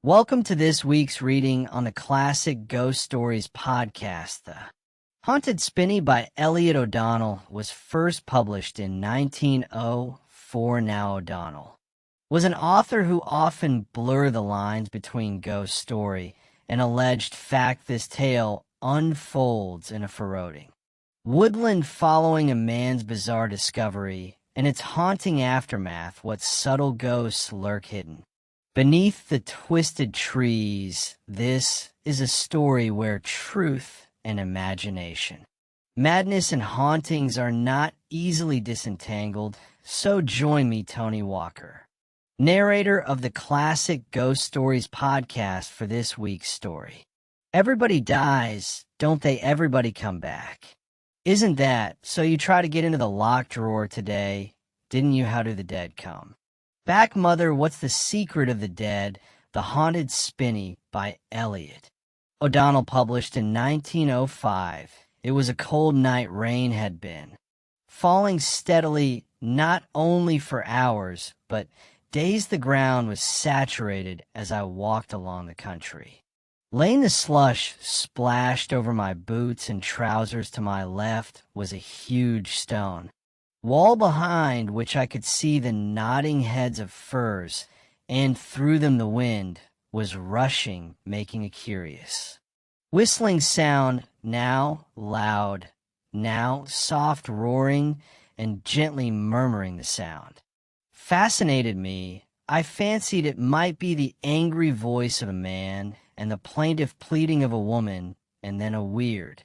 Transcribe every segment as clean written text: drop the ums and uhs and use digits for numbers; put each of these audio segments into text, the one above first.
Welcome to this week's reading on the Classic Ghost Stories podcast. The Haunted Spinney by Elliott O'Donnell was first published in 1904. Now O'Donnell was an author who often blurred the lines between ghost story and alleged fact. This tale unfolds in a foreboding woodland following a man's bizarre discovery and its haunting aftermath. What subtle ghosts lurk hidden beneath the twisted trees. This is a story where truth and imagination, madness and hauntings are not easily disentangled. So join me, Tony Walker, narrator of the Classic Ghost Stories podcast, for this week's story. Everybody dies, don't they? Everybody come back. Isn't that so? You try to get into the locked drawer today, didn't you? How do the dead come back, mother? What's the secret of the dead? The Haunted Spinney by Elliott O'Donnell, published in 1905. It was a cold night. Rain had been falling steadily, not only for hours, but days. The ground was saturated as I walked along the country lane. The slush splashed over my boots and trousers. To my left was a huge stone wall behind which I could see the nodding heads of firs, and through them the wind was rushing, making a curious whistling sound, now loud, now soft roaring, and gently murmuring. The sound fascinated me. I fancied it might be the angry voice of a man and the plaintive pleading of a woman, and then a weird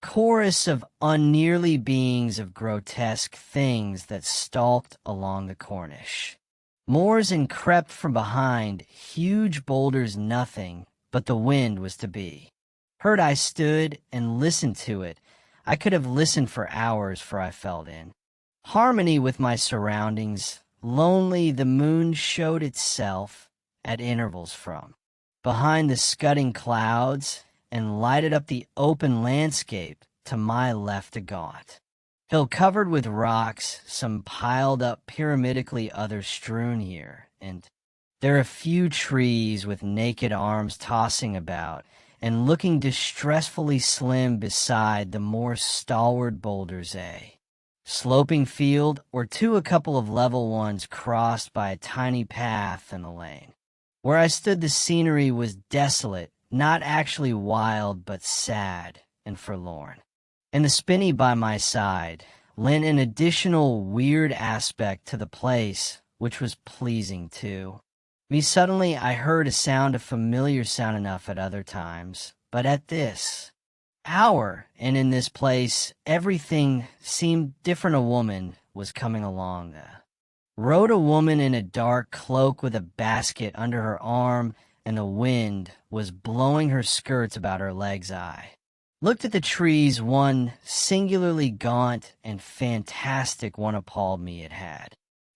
chorus of unnearly beings, of grotesque things that stalked along the Cornish moors and crept from behind huge boulders. Nothing but the wind was to be heard. I stood and listened to it. I could have listened for hours, for I felt in harmony with my surroundings. Lonely, the moon showed itself at intervals from behind the scudding clouds and lighted up the open landscape. To my left, a gaunt hill covered with rocks, some piled up pyramidically, others strewn here and there. A few trees with naked arms tossing about and looking distressfully slim beside the more stalwart boulders. A sloping field or two, a couple of level ones crossed by a tiny path in the lane. Where I stood, the scenery was desolate, not actually wild, but sad and forlorn. And the spinney by my side lent an additional weird aspect to the place, which was pleasing to me. Suddenly I heard a sound, a familiar sound enough at other times, but at this hour and in this place everything seemed different. A woman was coming along. Rode a woman in a dark cloak with a basket under her arm, and the wind was blowing her skirts about her legs. I looked at the trees. One, singularly gaunt and fantastic, one appalled me. It had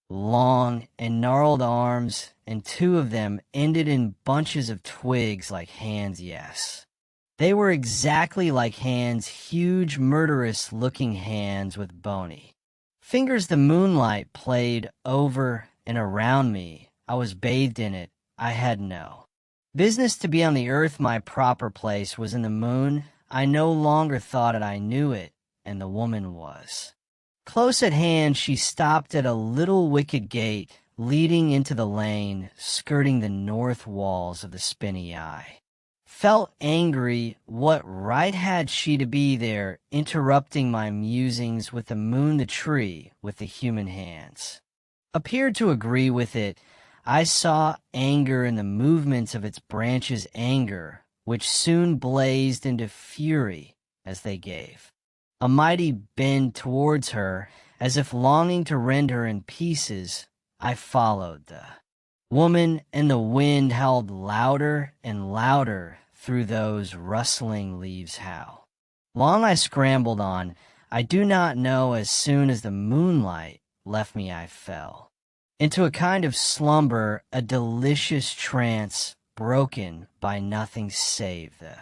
long and gnarled arms, and two of them ended in bunches of twigs like hands. Yes, they were exactly like hands, huge, murderous-looking hands with bony fingers. The moonlight played over and around me. I was bathed in it. I had no business to be on the earth. My proper place was in the moon. I no longer thought it, I knew it, and the woman was close at hand. She stopped at a little wicket gate leading into the lane, skirting the north walls of the Spinney. I felt angry. What right had she to be there, interrupting my musings with the moon? The tree, with the human hands, appeared to agree with it. I saw anger in the movements of its branches, anger which soon blazed into fury as they gave a mighty bend towards her, as if longing to rend her in pieces. I followed the woman, and the wind howled louder and louder through those rustling leaves. How long I scrambled on, I do not know. As soon as the moonlight left me, I fell into a kind of slumber, a delicious trance, broken by nothing save the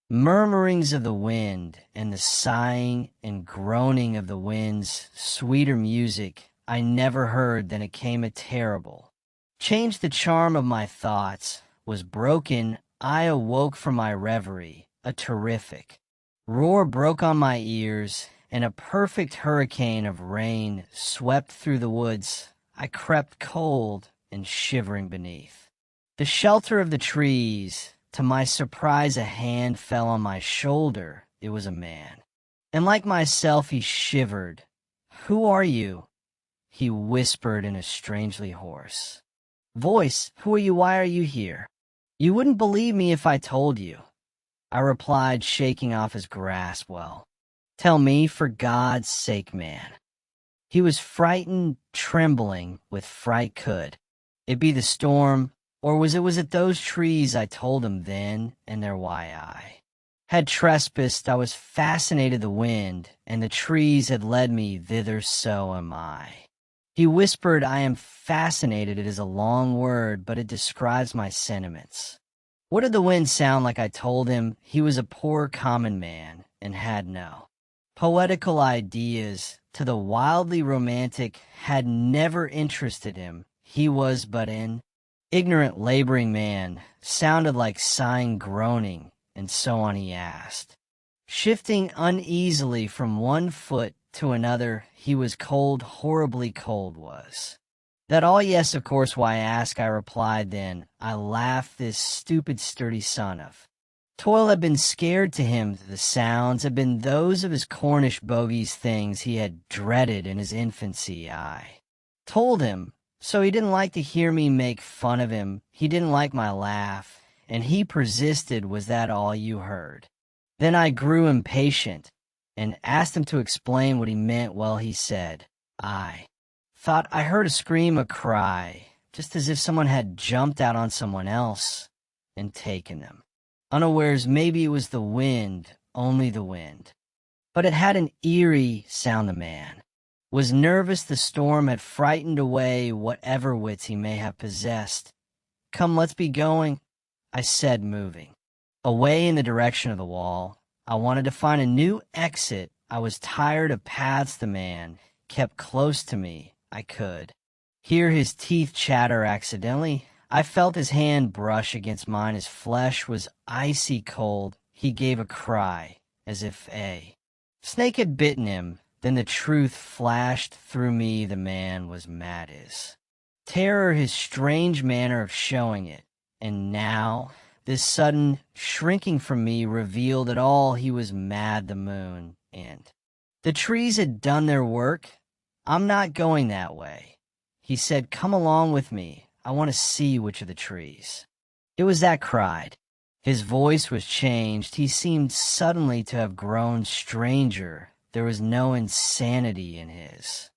murmurings of the wind and the sighing and groaning of the winds. Sweeter music I never heard than it came. A terrible change the charm of my thoughts. was broken, I awoke from my reverie. A terrific roar broke on my ears, and a perfect hurricane of rain swept through the woods. I crept cold and shivering beneath the shelter of the trees. To my surprise, a hand fell on my shoulder. It was a man, and like myself, he shivered. "Who are you?" he whispered in a strangely hoarse voice. "Who are you? Why are you here? You wouldn't believe me if I told you," I replied, shaking off his grasp. "Well, tell me, for God's sake, man." He was frightened, trembling with fright. Could it be the storm, or was it those trees? I told him then and there why I had trespassed. I was fascinated the wind, and the trees had led me thither, so am I. He whispered, "I am fascinated. It is a long word, but it describes my sentiments." What did the wind sound like? I told him. He was a poor common man and had no poetical ideas. To the wildly romantic had never interested him. He was but an ignorant laboring man, sounded like sighing, groaning, and so on. He asked, shifting uneasily from one foot to another. He was cold, horribly cold. Was that all? Yes, of course. Why ask? I replied. Then I laughed. This stupid, sturdy son of toil had been scared. To him the sounds had been those of his Cornish bogies, things he had dreaded in his infancy. I told him so. He didn't like to hear me make fun of him. He didn't like my laugh, and he persisted. "Was that all you heard?" Then I grew impatient and asked him to explain what he meant. Well, he said, "I thought I heard a scream, a cry, just as if someone had jumped out on someone else and taken them unawares. Maybe it was the wind, only the wind, but it had an eerie sound. The man was nervous. The storm had frightened away whatever wits he may have possessed. Come, let's be going," I said, moving away in the direction of the wall. I wanted to find a new exit. I was tired of paths. The man kept close to me. I could hear his teeth chatter. Accidentally, I felt his hand brush against mine. His flesh was icy cold. He gave a cry as if a snake had bitten him. Then the truth flashed through me. The man was mad. His terror, his strange manner of showing it, and now this sudden shrinking from me revealed it all. He was mad. The moon and the trees had done their work. "I'm not going that way," he said. "Come along with me. I want to see which of the trees it was that cried." His voice was changed. He seemed suddenly to have grown stranger. There was no insanity in his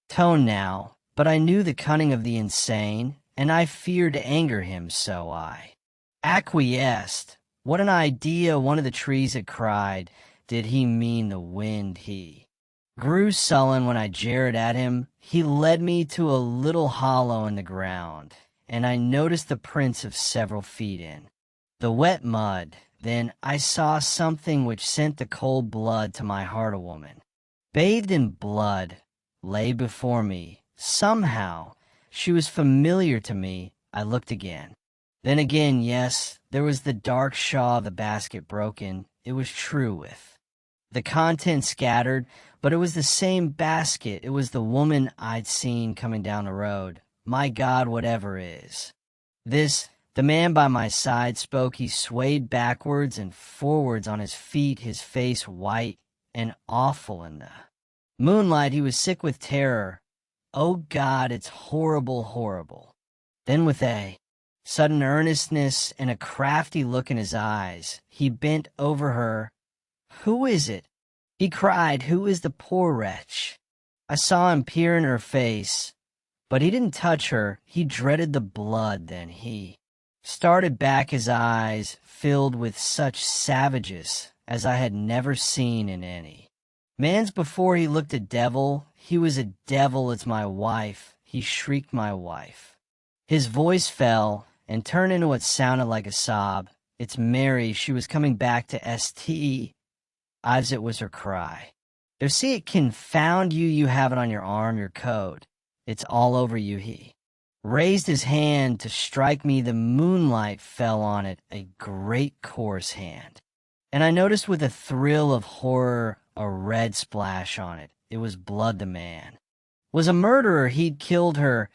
tone now, but I knew the cunning of the insane, and I feared to anger him, so I acquiesced. What an idea! One of the trees had cried. Did he mean the wind? He grew sullen when I jeered at him. He led me to a little hollow in the ground, and I noticed the prints of several feet in the wet mud. Then I saw something which sent the cold blood to my heart. A woman, bathed in blood, lay before me. Somehow she was familiar to me. I looked again. Then again. Yes, there was the dark shawl of the basket broken. It was true, with the contents scattered, but it was the same basket. It was the woman I'd seen coming down the road. My God, whatever is this? The man by my side spoke. He swayed backwards and forwards on his feet, his face white and awful in the moonlight. He was sick with terror. "Oh God, it's horrible, horrible." Then with a sudden earnestness and a crafty look in his eyes, he bent over her. "Who is it?" he cried. "Who is the poor wretch?" I saw him peer in her face, but he didn't touch her. He dreaded the blood. Then he started back, his eyes filled with such savageness as I had never seen in any man's before. He looked a devil. He was a devil. "It's my wife," he shrieked. "My wife." His voice fell and turned into what sounded like a sob. "It's Mary. She was coming back to St. Ives." It was her cry. "There, see it, confound you. You have it on your arm, your coat. It's all over you." He raised his hand to strike me. The moonlight fell on it, a great coarse hand. And I noticed with a thrill of horror a red splash on it. It was blood. The man was a murderer. He'd killed her,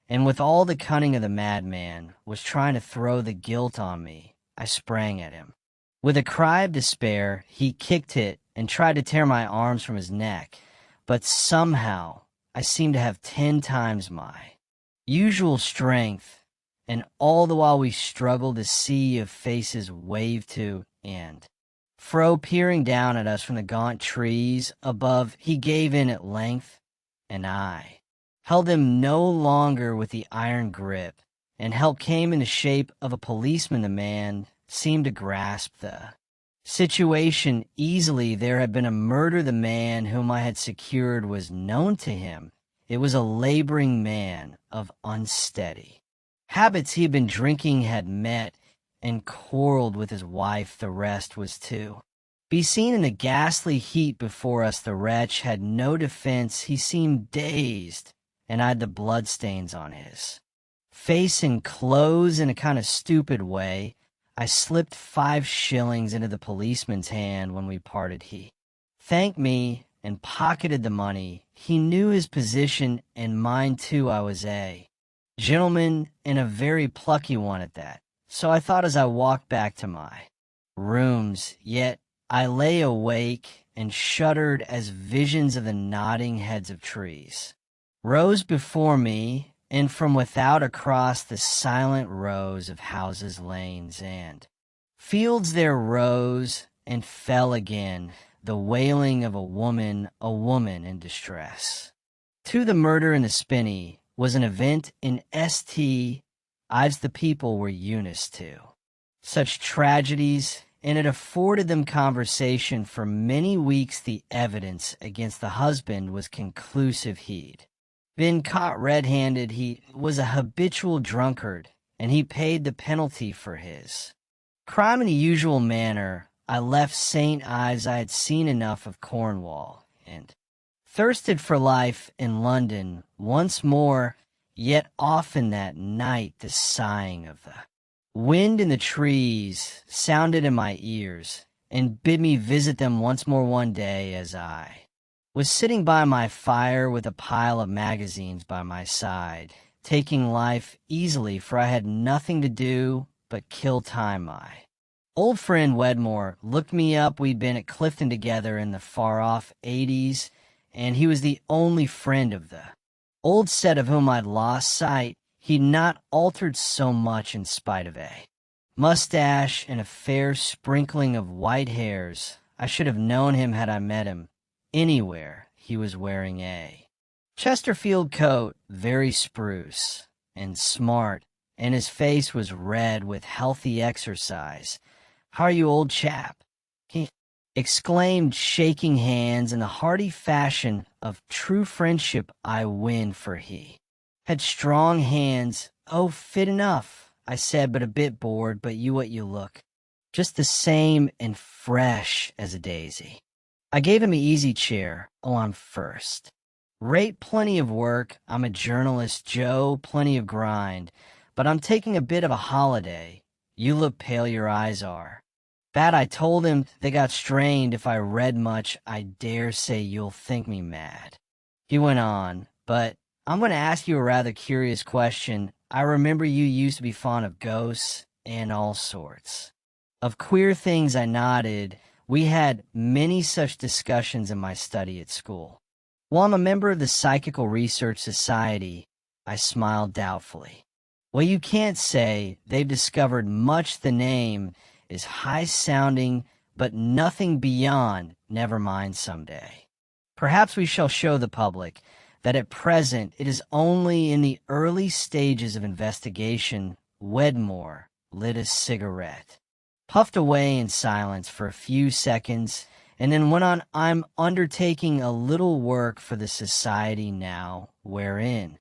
and with all the cunning of the madman, was trying to throw the guilt on me. I sprang at him. With a cry of despair, he kicked it and tried to tear my arms from his neck, but somehow I seemed to have 10 times my usual strength, and all the while we struggled, a sea of faces waved to and fro, peering down at us from the gaunt trees above. He gave in at length, and I held him no longer with the iron grip, and help came in the shape of a policeman. The man seemed to grasp the situation easily. There had been a murder. The man whom I had secured was known to him. It was a laboring man of unsteady habits. He had been drinking, had met and quarreled with his wife. The rest was to be seen in the ghastly heat before us. The wretch had no defense. He seemed dazed, and I had the bloodstains on his face and clothes. In a kind of stupid way, I slipped 5 shillings into the policeman's hand. When we parted, he thanked me and pocketed the money. He knew his position, and mine too. I was a gentleman, and a very plucky one at that. So I thought as I walked back to my rooms, yet I lay awake and shuddered as visions of the nodding heads of trees rose before me, and from without across the silent rows of houses, lanes, and fields there rose and fell again the wailing of a woman in distress. To the murder in the Spinney was an event in St. Ives. The people were Eunice to such tragedies, and it afforded them conversation for many weeks. The evidence against the husband was conclusive. He'd been caught red-handed. He was a habitual drunkard, and he paid the penalty for his crime in the usual manner. I left St. Ives. I had seen enough of Cornwall, and thirsted for life in London once more. Yet often that night the sighing of the wind in the trees sounded in my ears, and bid me visit them once more. One day, as I was sitting by my fire with a pile of magazines by my side, taking life easily, for I had nothing to do but kill time, my old friend Wedmore looked me up. We'd been at Clifton together in the far-off '80s, and he was the only friend of the old set of whom I'd lost sight. He'd not altered so much in spite of a mustache and a fair sprinkling of white hairs. I should have known him had I met him anywhere. He was wearing a Chesterfield coat, very spruce and smart, and his face was red with healthy exercise. "How are you, old chap?" he exclaimed, shaking hands in the hearty fashion of true friendship I win, for he had strong hands. "Oh, fit enough," I said, "but a bit bored. But you, what you look, just the same and fresh as a daisy." I gave him an easy chair. "Oh, I'm first rate, plenty of work. I'm a journalist, Joe, plenty of grind, but I'm taking a bit of a holiday. You look pale, your eyes are bad." I told him they got strained. "If I read much, I dare say you'll think me mad." He went on, "But I'm going to ask you a rather curious question. I remember you used to be fond of ghosts and all sorts of queer things." I nodded. "We had many such discussions in my study at school." "Well, I'm a member of the Psychical Research Society." I smiled doubtfully. "Well, you can't say. They've discovered much. The name is high-sounding, but nothing beyond. Never mind, someday perhaps we shall show the public that at present it is only in the early stages of investigation." Wedmore lit a cigarette, puffed away in silence for a few seconds, and then went on. "I'm undertaking a little work for the society now." "Wherein?"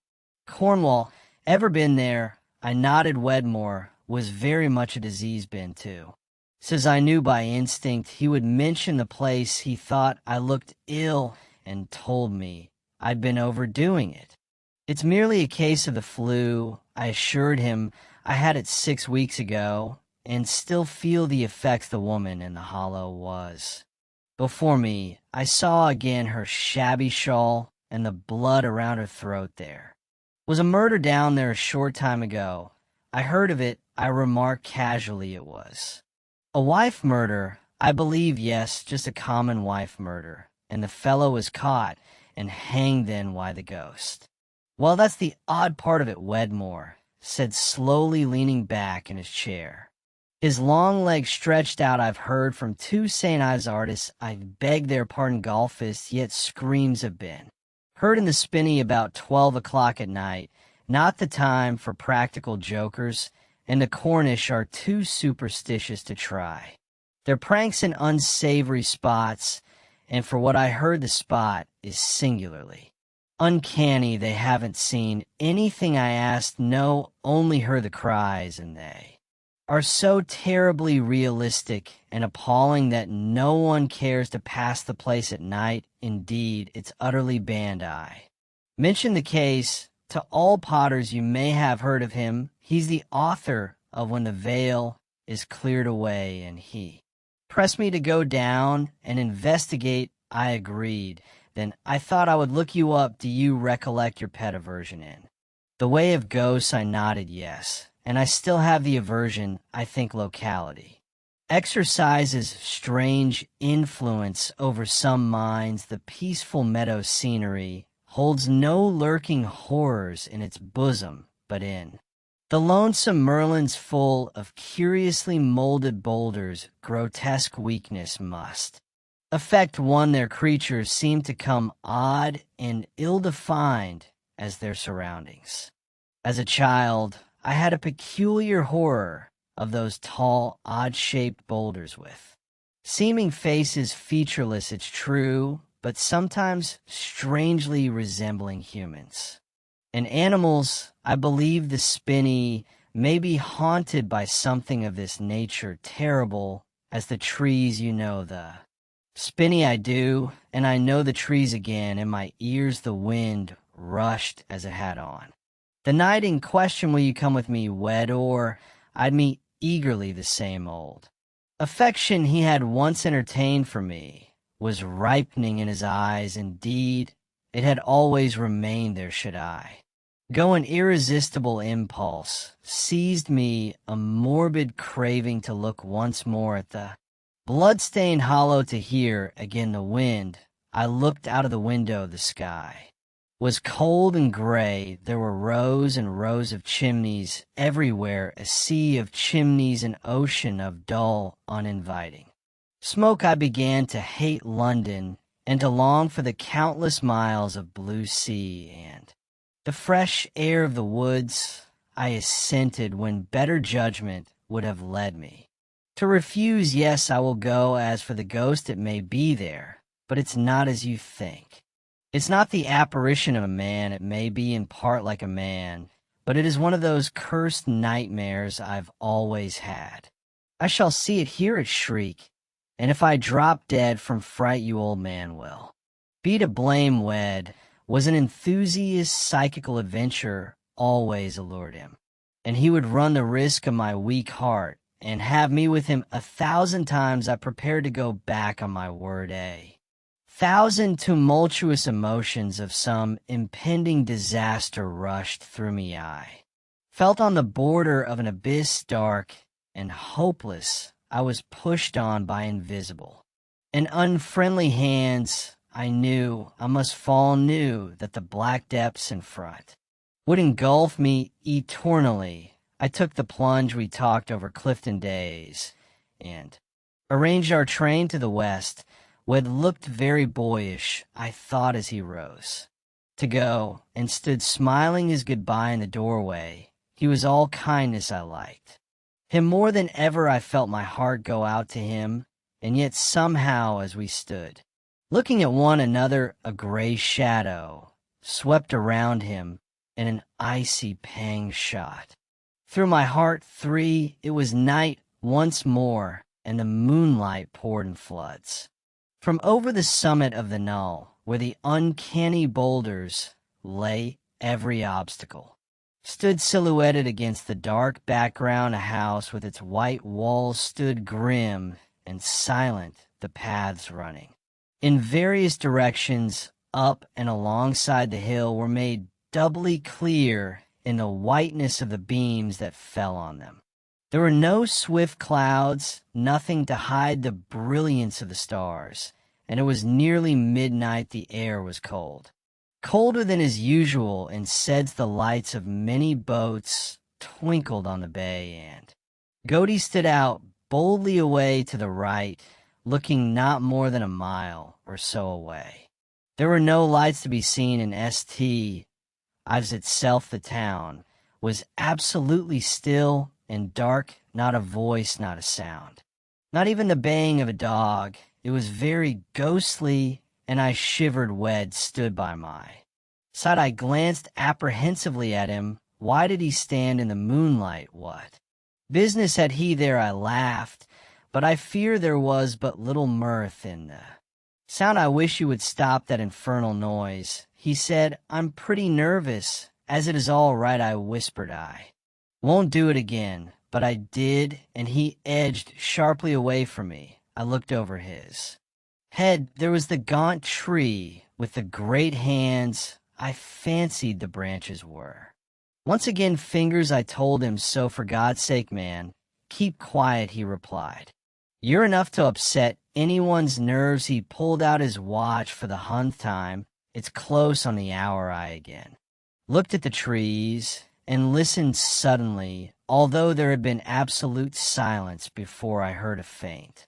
"Cornwall. Ever been there?" I nodded. Wedmore was very much a disease been too. Says I knew by instinct he would mention the place. He thought I looked ill and told me I'd been overdoing it. It's merely a case of the flu. I assured him I had it 6 weeks ago and still feel the effects the woman in the hollow was. Before me, I saw again her shabby shawl and the blood around her throat there. Was a murder down there a short time ago. I heard of it. I remarked casually it was. A wife murder, I believe, yes, just a common wife murder. And the fellow was caught and hanged then why the ghost. Well, that's the odd part of it, Wedmore said, slowly leaning back in his chair. His long legs stretched out. I've heard from 2 St. Ives artists, I've begged their pardon, golfists, yet screams have been heard in the Spinney about 12 o'clock at night, not the time for practical jokers, and the Cornish are too superstitious to try. Their pranks in unsavory spots, and for what I heard the spot is singularly uncanny. They haven't seen anything I asked, no, only heard the cries, and they are so terribly realistic and appalling that no one cares to pass the place at night. Indeed, it's utterly banned. I mention the case to all potters. You may have heard of him. He's the author of When the Veil is Cleared Away, and he pressed me to go down and investigate. I agreed. Then I thought I would look you up. Do you recollect your pet aversion in The Way of Ghosts? I nodded yes. And I still have the aversion, I think locality exercises strange influence over some minds. The peaceful meadow scenery holds no lurking horrors in its bosom, but in the lonesome Merlin's full of curiously molded boulders, grotesque weakness must affect one. Their creatures seem to come odd and ill-defined as their surroundings. As a child, I had a peculiar horror of those tall, odd-shaped boulders with seeming faces, featureless, it's true, but sometimes strangely resembling humans. And animals, I believe the Spinney may be haunted by something of this nature, terrible as the trees. You know the Spinney, I do, and I know the trees again. In my ears the wind rushed as it had on the night in question. Will you come with me, Wed, or I'd meet eagerly the same old affection he had once entertained for me was ripening in his eyes. Indeed, it had always remained there. Should I go, an irresistible impulse seized me, a morbid craving to look once more at the blood-stained hollow, to hear again the wind. I looked out of the window. The sky was cold and gray. There were rows and rows of chimneys everywhere, a sea of chimneys, an ocean of dull, uninviting smoke. I began to hate London and to long for the countless miles of blue sea and the fresh air of the woods. I assented when better judgment would have led me to refuse. Yes, I will go. As for the ghost, it may be there, but it's not as you think. It's not the apparition of a man. It may be in part like a man, but it is one of those cursed nightmares I've always had. I shall see it, hear it shriek, and if I drop dead from fright, you old man will be to blame. Wed was an enthusiast. Psychical adventure always allured him, and he would run the risk of my weak heart and have me with him 1,000 times. I prepared to go back on my word. 1,000 tumultuous emotions of some impending disaster rushed through me. I felt on the border of an abyss, dark and hopeless. I was pushed on by invisible and unfriendly hands. I knew I must fall, knew that the black depths in front would engulf me eternally. I took the plunge. We talked over Clifton days and arranged our train to the west. Wed looked very boyish, I thought, as he rose to go, and stood smiling his goodbye in the doorway. He was all kindness. I liked him more than ever. I felt my heart go out to him, and yet somehow as we stood looking at one another, a gray shadow swept around him, and an icy pang shot through my heart. 3. It was night once more, and the moonlight poured in floods from over the summit of the knoll, where the uncanny boulders lay every obstacle. Stood silhouetted against the dark background, a house with its white walls stood grim and silent, the paths running. In various directions, up and alongside the hill, were made doubly clear in the whiteness of the beams that fell on them. There were no swift clouds, nothing to hide the brilliance of the stars, and it was nearly midnight. The air was cold. Colder than is usual, and said the lights of many boats twinkled on the bay, and Godey stood out boldly away to the right, looking not more than a mile or so away. There were no lights to be seen in St. Ives itself. The town was absolutely still and dark, not a voice, not a sound. Not even the baying of a dog. It was very ghostly, and I shivered. Wed stood by my side. I glanced apprehensively at him. Why did he stand in the moonlight? What business had he there? I laughed, but I fear there was but little mirth in the sound. I wish you would stop that infernal noise, he said. I'm pretty nervous. As it is all right, I whispered. I won't do it again. But I did, and he edged sharply away from me. I looked over his head. There was the gaunt tree with the great hands. I fancied the branches were once again fingers. I told him so. For God's sake, man, keep quiet, he replied. You're enough to upset anyone's nerves. He pulled out his watch for the 100th time. It's close on the hour. I again looked at the trees and listened suddenly, although there had been absolute silence before. I heard a faint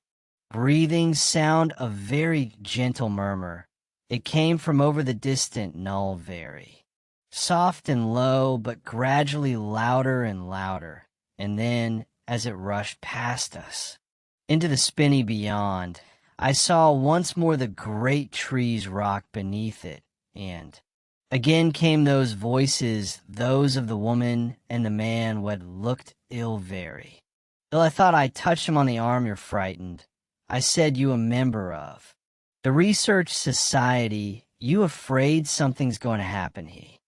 breathing sound, a very gentle murmur. It came from over the distant knoll, very soft and low, but gradually louder and louder, and then, as it rushed past us into the spinney beyond, I saw once more the great trees rock beneath it, and again came those voices, those of the woman and the man who had looked ill, very ill. I thought I touched him on the arm. You're frightened, I said. You a member of the Research Society? You afraid something's going to happen? He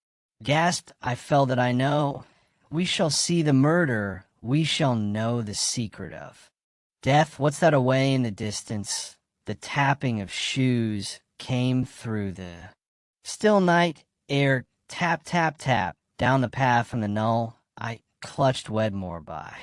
gasped. I felt that I know. We shall see the murder. We shall know the secret of death. What's that away in the distance? The tapping of shoes came through the still night air. Tap, tap, tap, down the path from the knoll. I clutched Wedmore by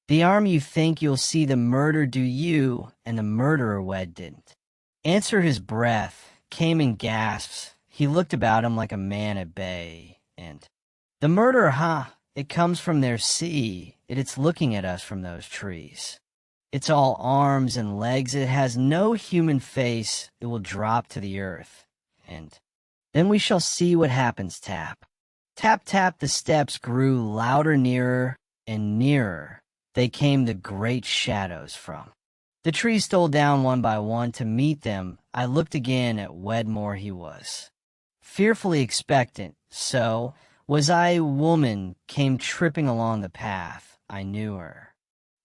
the arm. You think you'll see the murder, do you? And the murderer, Wed, didn't answer. His breath came in gasps. He looked about him like a man at bay. And the murderer, huh? It comes from their sea. It's looking at us from those trees. It's all arms and legs. It has no human face. It will drop to the earth. And then we shall see what happens. Tap, tap, tap. The steps grew louder. Nearer and nearer they came. The great shadows from the trees stole down one by one to meet them. I looked again at Wedmore. He was fearfully expectant. So was I. A woman came tripping along the path. I knew her.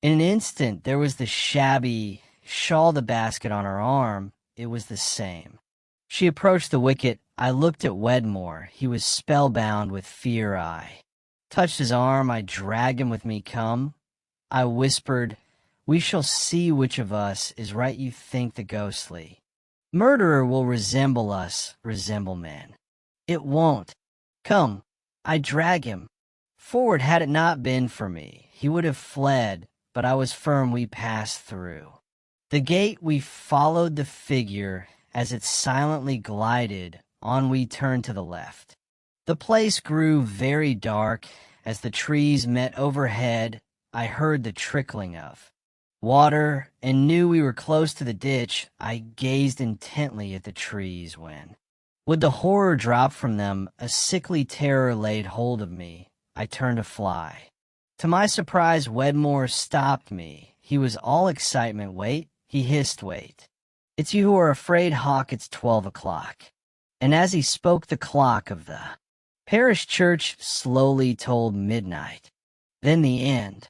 In an instant there was the shabby shawl, the basket on her arm. It was the same. She approached the wicket. I looked at Wedmore. He was spellbound with fear. I touched his arm. I dragged him with me. Come, I whispered. We shall see which of us is right. You think the ghostly murderer will resemble us, resemble men. It won't. Come. I drag him forward. Had it not been for me, he would have fled, but I was firm. We passed through the gate. We followed the figure as it silently glided on. We turned to the left. The place grew very dark as the trees met overhead. I heard the trickling of water and knew we were close to the ditch. I gazed intently at the trees when, with the horror drop from them, a sickly terror laid hold of me. I turned to fly. To my surprise, Wedmore stopped me. He was all excitement. Wait, he hissed. Wait. It's you who are afraid, Hawk. It's 12 o'clock. And as he spoke, the clock of the parish church slowly told midnight. Then the end.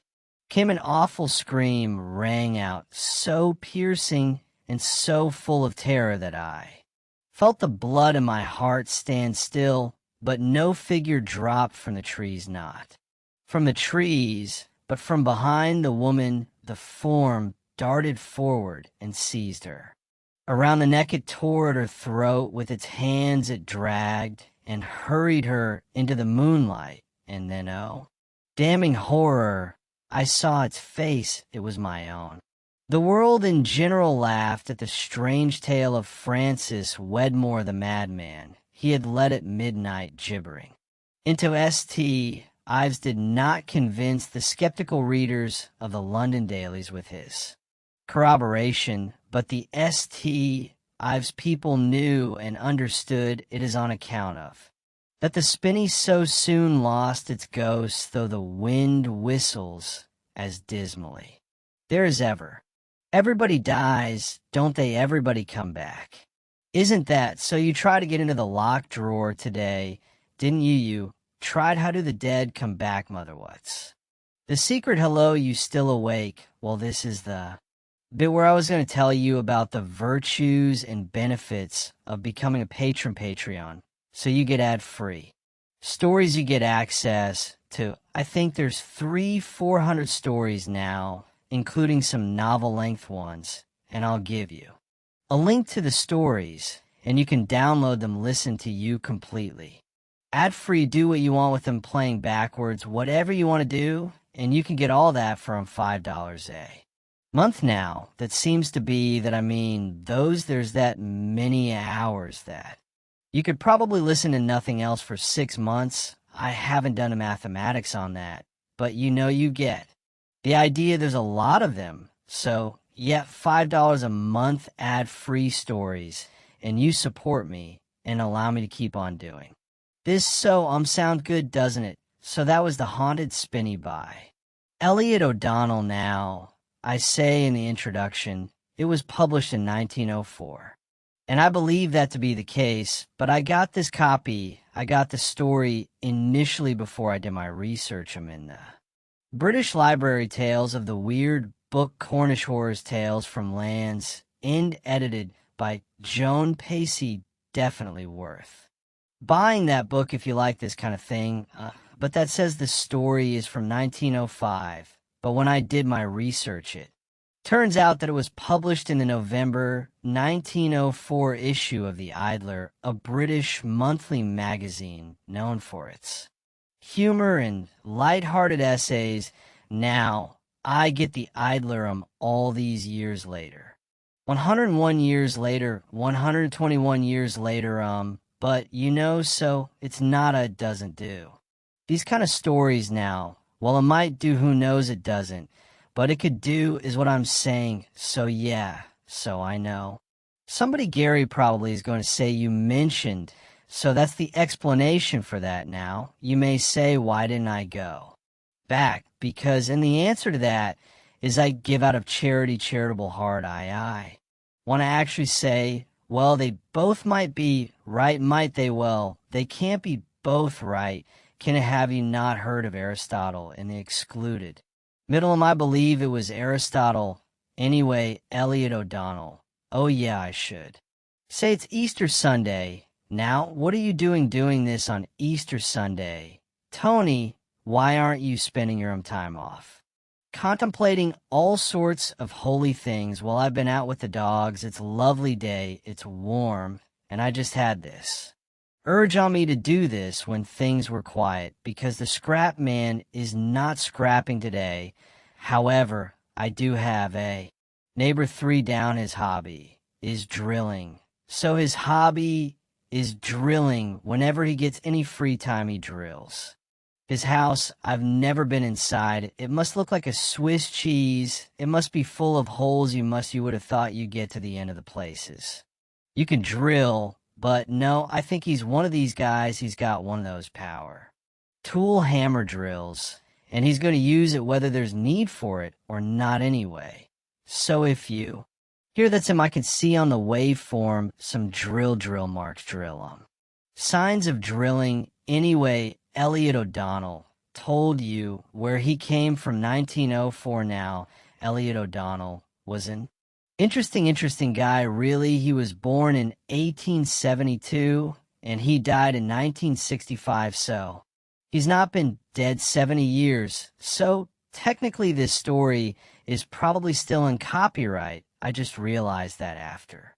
Came an awful scream, rang out, so piercing and so full of terror that I felt the blood in my heart stand still. but no figure dropped from the trees, not from the trees, but from behind the woman. The form darted forward and seized her. Around the neck it tore at her throat, with its hands it dragged and hurried her into the moonlight, and then, oh, damning horror, I saw its face. It was my own. The world in general laughed at the strange tale of Francis Wedmore the madman. He had led at midnight gibbering. Into St. Ives did not convince the skeptical readers of the London dailies with his corroboration, but the St. Ives people knew and understood it is on account of that the Spinney so soon lost its ghost, though the wind whistles as dismally. There is ever. Everybody dies, don't they? Everybody come back. Isn't that so? You try to get into the locked drawer today, didn't you? You tried. How do the dead come back, mother? What's the secret? Hello, you still awake? Well, this is the bit where I was going to tell you about the virtues and benefits of becoming a patron Patreon. So you get ad-free stories, you get access to, I think there's 400 stories now, including some novel-length ones, and I'll give you a link to the stories, and you can download them, listen to you completely. Ad-free, do what you want with them, playing backwards, whatever you want to do, and you can get all that from $5 a month now. That seems to be that, I mean, there's that many hours that you could probably listen to nothing else for 6 months. I haven't done the mathematics on that, but you get the idea. There's a lot of them. So, yeah, $5 a month ad-free stories, and you support me and allow me to keep on doing this. So, sound good, doesn't it? So that was The Haunted Spinney by Elliott O'Donnell. Now, I say in the introduction, it was published in 1904. And I believe that to be the case, but I got this copy, I got the story initially before I did my research. I'm in the British Library Tales of the Weird Book, Cornish Horrors Tales from Land's End, edited by Joan Pacey. Definitely worth buying that book if you like this kind of thing. But that says the story is from 1905. But when I did my research, it turns out that it was published in the November 1904 issue of the Idler, a British monthly magazine known for its humor and light-hearted essays. Now, I get the Idler all these years later. 101 years later, 121 years later, but so it's not a doesn't do. These kind of stories now, well, it might do, who knows, it doesn't. But it could do is what I'm saying. So yeah, so I know. Somebody, Gary, probably is going to say you mentioned, so that's the explanation for that now. You may say, why didn't I go back? Because, and the answer to that is I give out of charity, charitable heart, I want to actually say, well, they both might be right, might they? Well, they can't be both right. Can it have you not heard of Aristotle and the excluded Middle? I believe it was Aristotle. Anyway, Elliott O'Donnell. Oh yeah, I should say it's Easter Sunday. Now, what are you doing this on Easter Sunday? Tony, why aren't you spending your own time off contemplating all sorts of holy things? Well, I've been out with the dogs. It's a lovely day. It's warm. And I just had this urge on me to do this when things were quiet, because the scrap man is not scrapping today. However, I do have a neighbor 3 down. His hobby is drilling. So his hobby is drilling. Whenever he gets any free time, he drills. His house, I've never been inside. It must look like a Swiss cheese. It must be full of holes. You would have thought you'd get to the end of the places you can drill. But no, I think he's one of these guys. He's got one of those power tool hammer drills, and he's going to use it whether there's need for it or not anyway. So if you hear that's him, I can see on the waveform some drill marks, drill signs of drilling. Anyway, Elliott O'Donnell told you where he came from. 1904 now. Elliott O'Donnell was an interesting guy, really. He was born in 1872 and he died in 1965, so he's not been dead 70 years. So technically this story is probably still in copyright. I just realized that after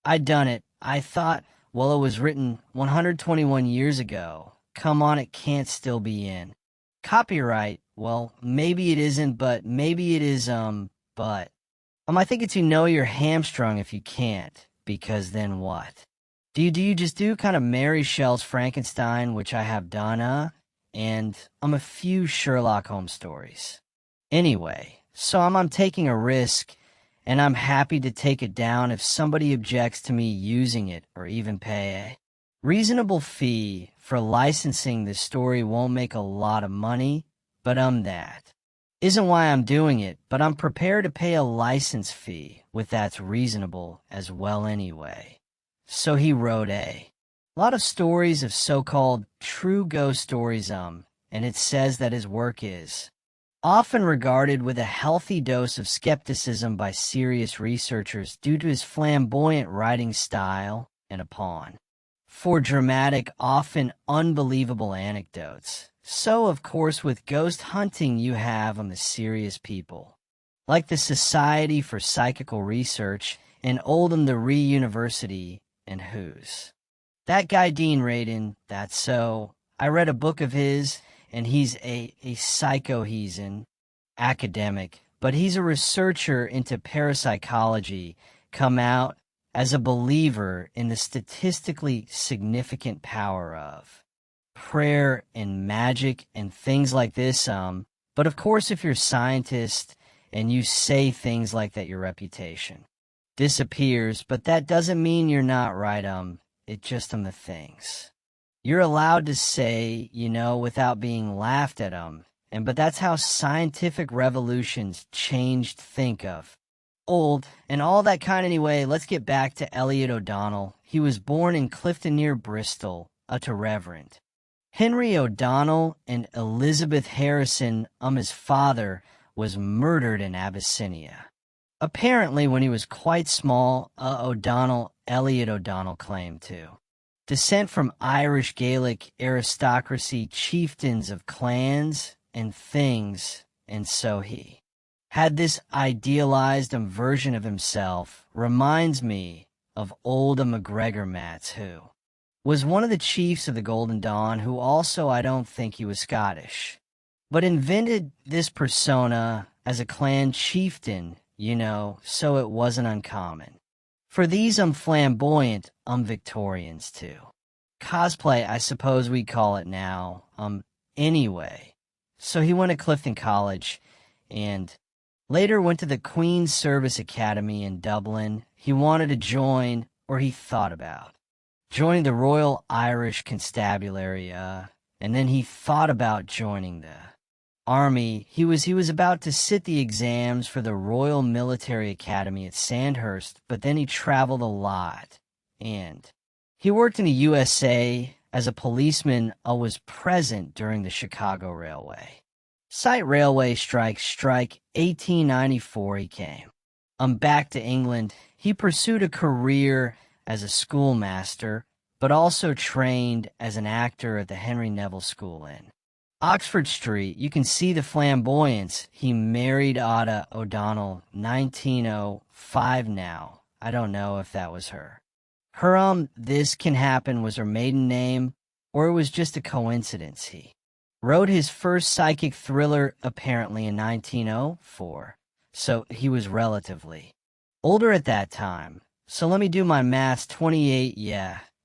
I'd done it. I thought, well, it was written 121 years ago. Come on, it can't still be in copyright. Well, maybe it isn't, but maybe it is, but I think it's you're hamstrung if you can't, because then what? Do you just do kind of Mary Shelley's Frankenstein, which I have done, and a few Sherlock Holmes stories. Anyway, so I'm taking a risk, and I'm happy to take it down if somebody objects to me using it or even pay a reasonable fee for licensing. The story won't make a lot of money, but that isn't why I'm doing it, but I'm prepared to pay a license fee with that's reasonable as well anyway. So he wrote a lot of stories of so-called true ghost stories, and it says that his work is often regarded with a healthy dose of skepticism by serious researchers due to his flamboyant writing style and upon for dramatic, often unbelievable anecdotes. So, of course, with ghost hunting, you have the serious people, like the Society for Psychical Research and Oldham the University, and who's that guy Dean Radin. That's so. I read a book of his, and he's a psycho. He's an academic, but he's a researcher into parapsychology, come out as a believer in the statistically significant power of prayer and magic and things like this. But of course, if you're a scientist and you say things like that, your reputation disappears, but that doesn't mean you're not right. It just the things you're allowed to say, without being laughed at but that's how scientific revolutions changed think of old and all that kind. Anyway, let's get back to Elliott O'Donnell. He was born in Clifton near Bristol, to Reverend Henry O'Donnell and Elizabeth Harrison. His father was murdered in Abyssinia. Apparently, when he was quite small, Elliott O'Donnell claimed to descent from Irish Gaelic aristocracy, chieftains of clans and things, and so he had this idealized version of himself. Reminds me of old McGregor Mats, who was one of the chiefs of the Golden Dawn, who also I don't think he was Scottish, but invented this persona as a clan chieftain, so it wasn't uncommon for these flamboyant Victorians to cosplay, I suppose we call it now. Anyway, so he went to Clifton College and later went to the Queen's Service Academy in Dublin. He wanted to join, or he thought about joining the Royal Irish Constabulary, and then he thought about joining the Army. He was about to sit the exams for the Royal Military Academy at Sandhurst, but then he traveled a lot, and he worked in the USA as a policeman. Was present during the Chicago Railway Railway strike 1894. He came back to England. He pursued a career as a schoolmaster, but also trained as an actor at the Henry Neville School in Oxford Street. You can see the flamboyance. He married Ada O'Donnell 1905 now. I don't know if that was her. This Can Happen was her maiden name, or it was just a coincidence. He wrote his first psychic thriller apparently in 1904, so he was relatively older at that time. So let me do my maths, 28,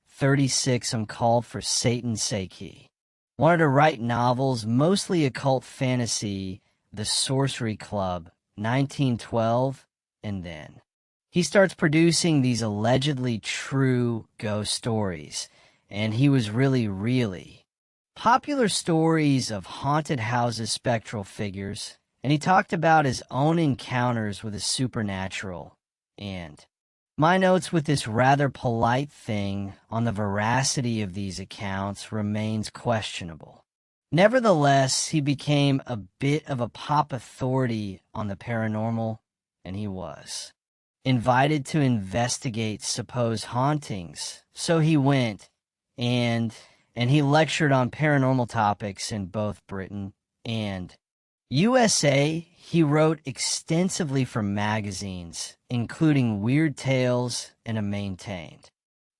36, called for Satan's sake. He wanted to write novels, mostly occult fantasy, The Sorcery Club, 1912, and then he starts producing these allegedly true ghost stories, and he was really popular stories of haunted houses, spectral figures, and he talked about his own encounters with the supernatural. And my notes with this rather polite thing on the veracity of these accounts remains questionable. Nevertheless, he became a bit of a pop authority on the paranormal, and he was invited to investigate supposed hauntings. So he went, and he lectured on paranormal topics in both Britain and USA. He wrote extensively for magazines, including Weird Tales, and maintained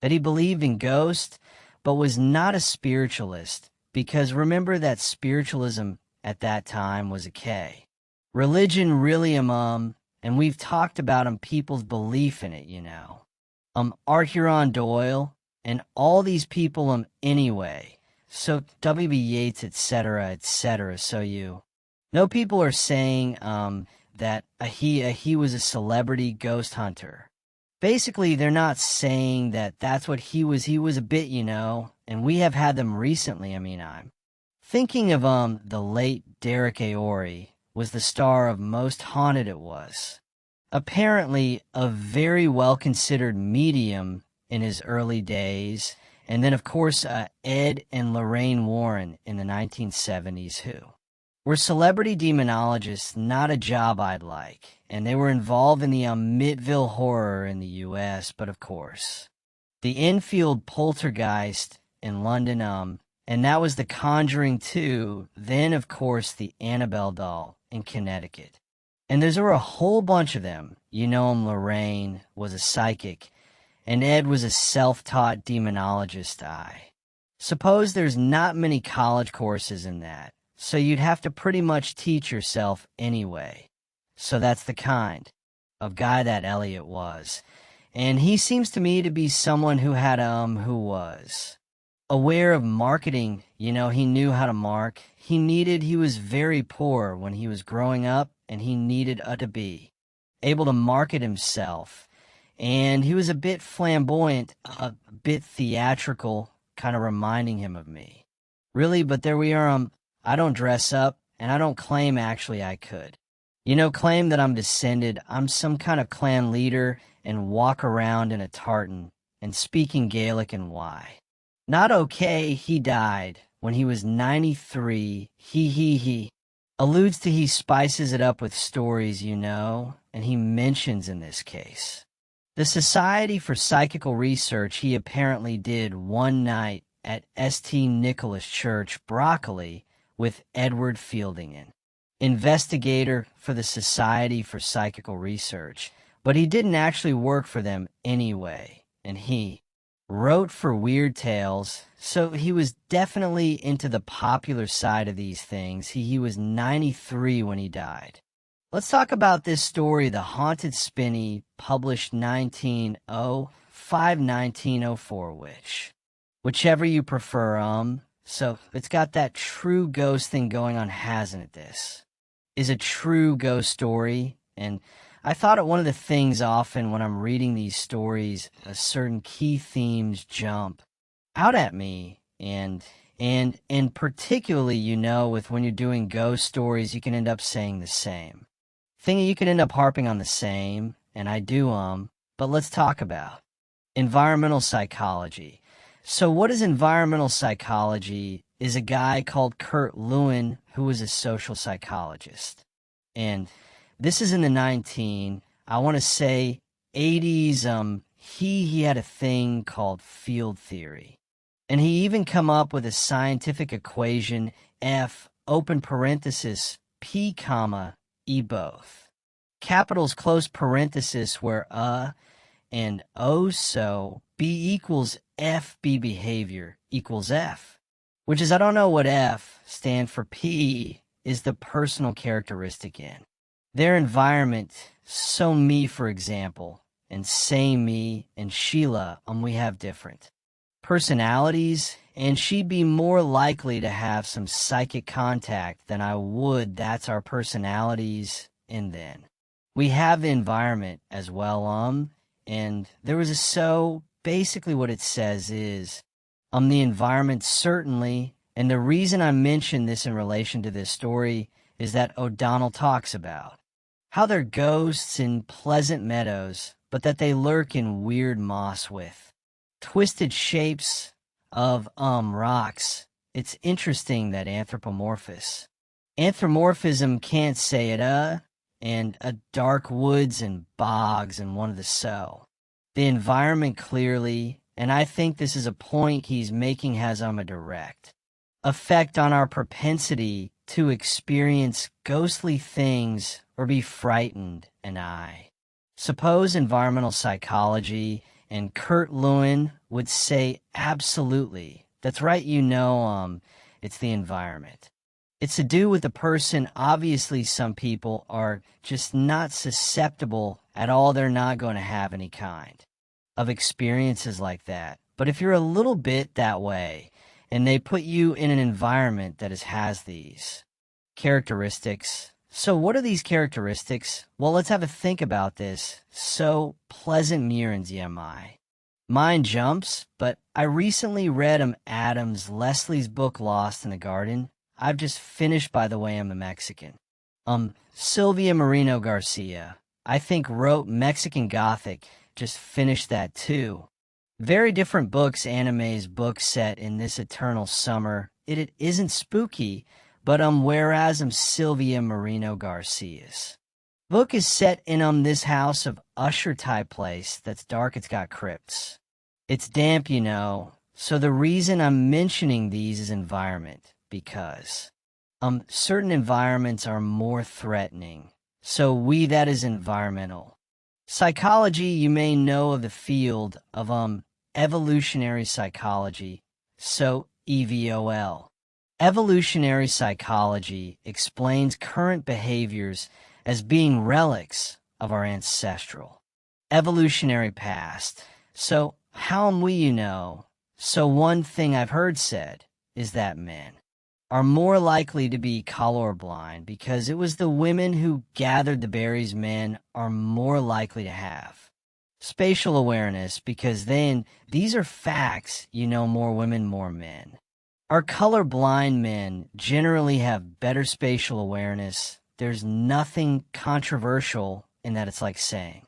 that he believed in ghosts, but was not a spiritualist, because remember that spiritualism at that time was a K. Religion really, and we've talked about people's belief in it, Arthur Doyle, and all these people, anyway. So W.B. Yeats, etc., etc. So no people are saying that he was a celebrity ghost hunter. Basically, they're not saying that that's what he was. He was a bit, and we have had them recently. I'm thinking of the late Derek Aorey was the star of Most Haunted It Was. Apparently a very well-considered medium in his early days, and then of course Ed and Lorraine Warren in the 1970s who were celebrity demonologists, not a job I'd like, and they were involved in the Amityville horror in the US, but of course the Enfield poltergeist in London, and that was the Conjuring 2, then of course the Annabelle doll in Connecticut. And there were a whole bunch of them. Lorraine was a psychic, and Ed was a self-taught demonologist. I suppose there's not many college courses in that, so you'd have to pretty much teach yourself anyway. So that's the kind of guy that Elliott was. And he seems to me to be someone who had, who was aware of marketing. He knew how to mark. He was very poor when he was growing up, and he needed to be able to market himself. And he was a bit flamboyant, a bit theatrical, kind of reminding him of me. Really, but there we are. I don't dress up, and I don't claim actually I could. Claim that I'm descended. I'm some kind of clan leader and walk around in a tartan and speaking Gaelic and why. Not okay, he died when he was 93. He alludes to he spices it up with stories, and he mentions in this case the Society for Psychical Research he apparently did one night at St. Nicholas Church, Broccoli, with Edward Fielding, investigator for the Society for Psychical Research, but he didn't actually work for them anyway, and he wrote for Weird Tales, so he was definitely into the popular side of these things. He was 93 when he died. Let's talk about this story, The Haunted Spinney, published 1904, whichever you prefer, so it's got that true ghost thing going on, hasn't it? This is a true ghost story, and I thought one of the things often when I'm reading these stories, certain key themes jump out at me, and particularly, with when you're doing ghost stories, you can end up saying the same thing. You can end up harping on the same, and I do, but let's talk about environmental psychology. So what is environmental psychology is a guy called Kurt Lewin, who was a social psychologist. And this is in the I want to say 80s. He had a thing called field theory. And he even come up with a scientific equation, F, open parenthesis, P, comma, E both. Capitals close parenthesis where and O, so B equals F, B behavior equals F, which is, I don't know what F stand for. P is the personal characteristic in their environment. So me, for example, and say me and Sheila, we have different personalities, and she'd be more likely to have some psychic contact than I would. That's our personalities. And then we have the environment as well, and there was so basically what it says is, the environment certainly, and the reason I mention this in relation to this story is that O'Donnell talks about how they're ghosts in pleasant meadows, but that they lurk in weird moss with twisted shapes of, rocks. It's interesting that anthropomorphism can't say it, and dark woods and bogs and one of the so. The environment clearly, and I think this is a point he's making has a direct effect on our propensity to experience ghostly things or be frightened. And I suppose environmental psychology and Kurt Lewin would say absolutely. That's right, it's the environment. It's to do with the person. Obviously, some people are just not susceptible at all. They're not going to have any kind of experiences like that. But if you're a little bit that way, and they put you in an environment that has these characteristics. So what are these characteristics? Well, let's have a think about this. So pleasant murins, my. Mine jumps, but I recently read Adams Leslie's book Lost in the Garden. I've just finished, by the way, I'm a Mexican. Sylvia Moreno Garcia, I think, wrote Mexican Gothic. Just finished that too. Very different books. Anime's book set in this eternal summer. It isn't spooky, but whereas Sylvia Moreno Garcia's book is set in this house of Usher type place that's dark. It's got crypts. It's damp, So the reason I'm mentioning these is environment, because certain environments are more threatening. So that is environmental psychology. You may know of the field of evolutionary psychology. So EVOL. Evolutionary psychology explains current behaviors as being relics of our ancestral evolutionary past. So how am we, So one thing I've heard said is that men are more likely to be colorblind because it was the women who gathered the berries. Men are more likely to have spatial awareness because these are facts, more women, more men. Our colorblind men generally have better spatial awareness. There's nothing controversial in that. It's like saying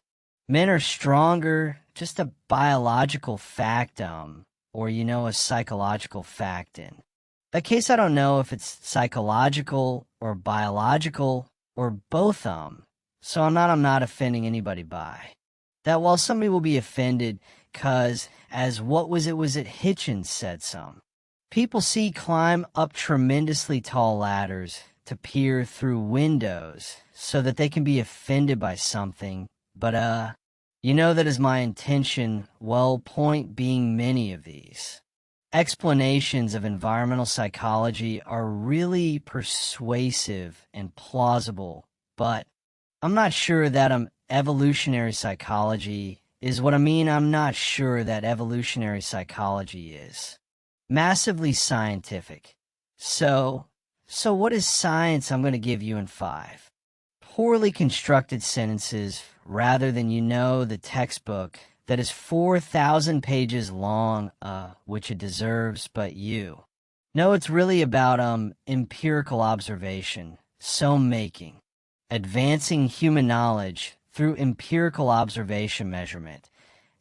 men are stronger, just a biological factum, or, a psychological fact. In that case, I don't know if it's psychological or biological or both. So I'm not offending anybody by that. While somebody will be offended because, as was it Hitchens said, some people climb up tremendously tall ladders to peer through windows so that they can be offended by something. But, that is my intention. Well, point being, many of these explanations of environmental psychology are really persuasive and plausible, but I'm not sure that evolutionary psychology is what I mean. I'm not sure that evolutionary psychology is massively scientific. So what is science? I'm going to give you in 5 poorly constructed sentences rather than the textbook that is 4,000 pages long, which it deserves, but No, it's really about empirical observation, so making, advancing human knowledge through empirical observation measurement.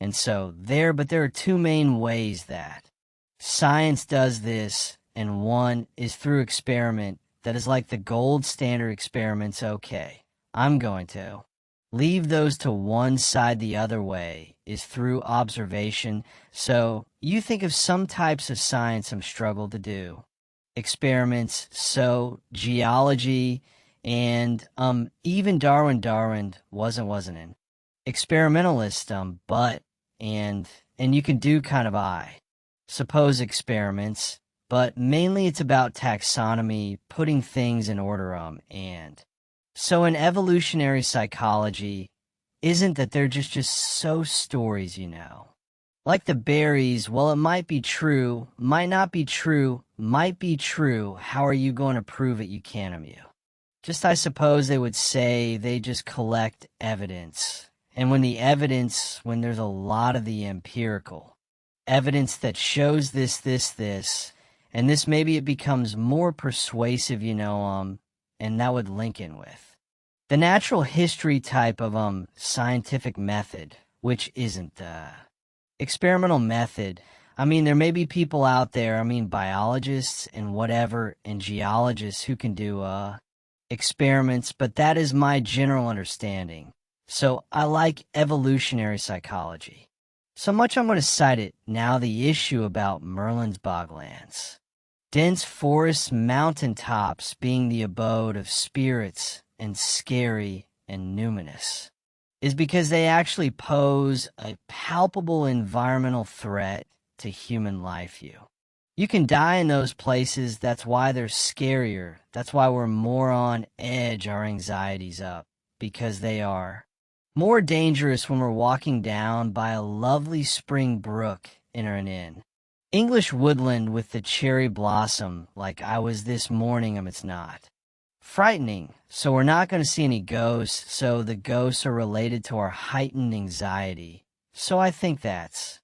And so but there are 2 main ways that science does this, and one is through experiment. That is like the gold standard experiments. Okay, I'm going to leave those to one side. The other way is through observation. So you think of some types of science struggle to do experiments. So geology and even Darwin wasn't an experimentalist, but and you can do kind of suppose experiments, but mainly it's about taxonomy, putting things in order. And so in evolutionary psychology, isn't that they're just so stories, Like the berries, well, it might be true, might not be true, might be true. How are you going to prove it? You can't, Just, I suppose they would say they just collect evidence. And when there's a lot of the empirical evidence that shows this, and this, maybe it becomes more persuasive, and that would link in with the natural history type of scientific method, which isn't the experimental method. There may be people out there, biologists and whatever, and geologists who can do experiments, but that is my general understanding. So I like evolutionary psychology. So much I'm going to cite it now the issue about Merlin's boglands. Dense forest mountaintops being the abode of spirits and scary and numinous is because they actually pose a palpable environmental threat to human life. You can die in those places. That's why they're scarier. That's why we're more on edge, our anxiety's up, because they are more dangerous when we're walking down by a lovely spring brook in an inn. English woodland with the cherry blossom like I was this morning, it's not. Frightening, so we're not going to see any ghosts, so the ghosts are related to our heightened anxiety. So I think that's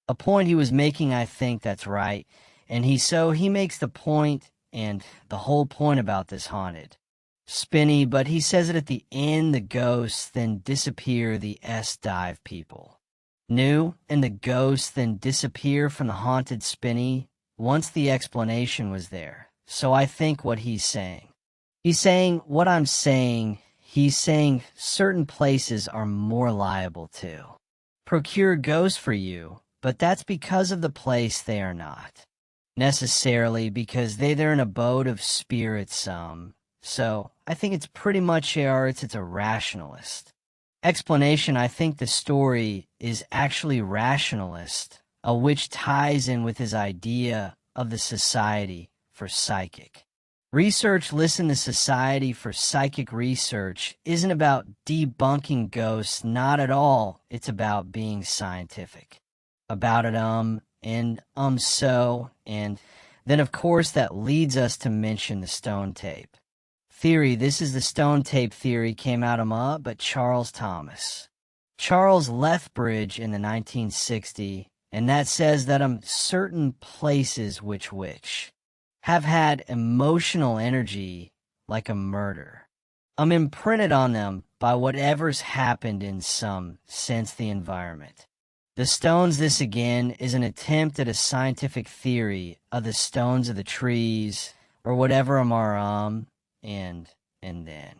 a point he was making. I think that's right. And he makes the point, and the whole point about this haunted Spinney, but he says it at the end, the ghosts then disappear, the S-dive people. New, and the ghosts then disappear from the haunted Spinney once the explanation was there. So I think what he's saying what I'm saying, he's saying certain places are more liable to procure ghosts for you, but that's because of the place they are not. Necessarily because they're an abode of spirits So I think it's pretty much it's a rationalist explanation. I think the story is actually rationalist, which ties in with his idea of the Society for Psychic Research. Listen, the Society for Psychic Research isn't about debunking ghosts, not at all. It's about being scientific about it, and then of course that leads us to mention the stone tape theory. This is the stone tape theory, came out of but Charles Lethbridge in the 1960, and that says that certain places which have had emotional energy like a murder imprinted on them by whatever's happened in some sense the environment. The stones, this again is an attempt at a scientific theory of the stones of the trees or whatever are and then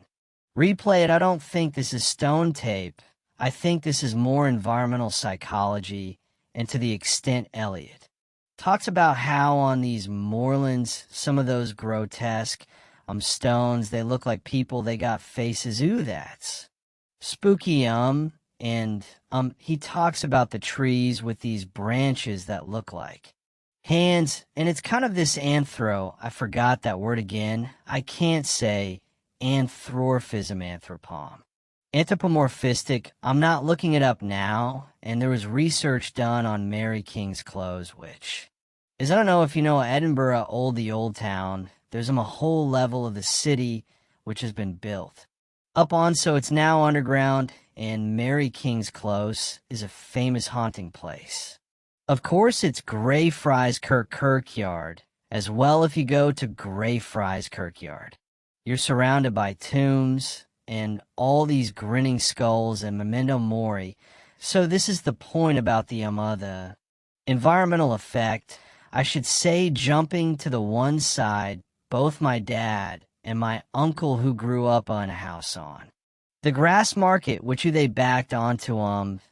replay it. I don't think this is stone tape. I think this is more environmental psychology, and to the extent Elliott talks about how on these moorlands, some of those grotesque stones, they look like people, they got faces. Ooh, that's spooky. And he talks about the trees with these branches that look like hands, and it's kind of this I forgot that word again. I can't say anthropomorphistic. I'm not looking it up now, and there was research done on Mary King's clothes, which is, I don't know if you know Edinburgh, the old town. There's a whole level of the city which has been built up on, so it's now underground, and Mary King's Close is a famous haunting place. Of course, it's Greyfriars Kirkyard as well. If you go to Greyfriars Kirkyard, you're surrounded by tombs and all these grinning skulls and memento mori. So this is the point about the environmental effect. I should say, jumping to the one side, both my dad and my uncle who grew up on a house on the grass market, which they backed onto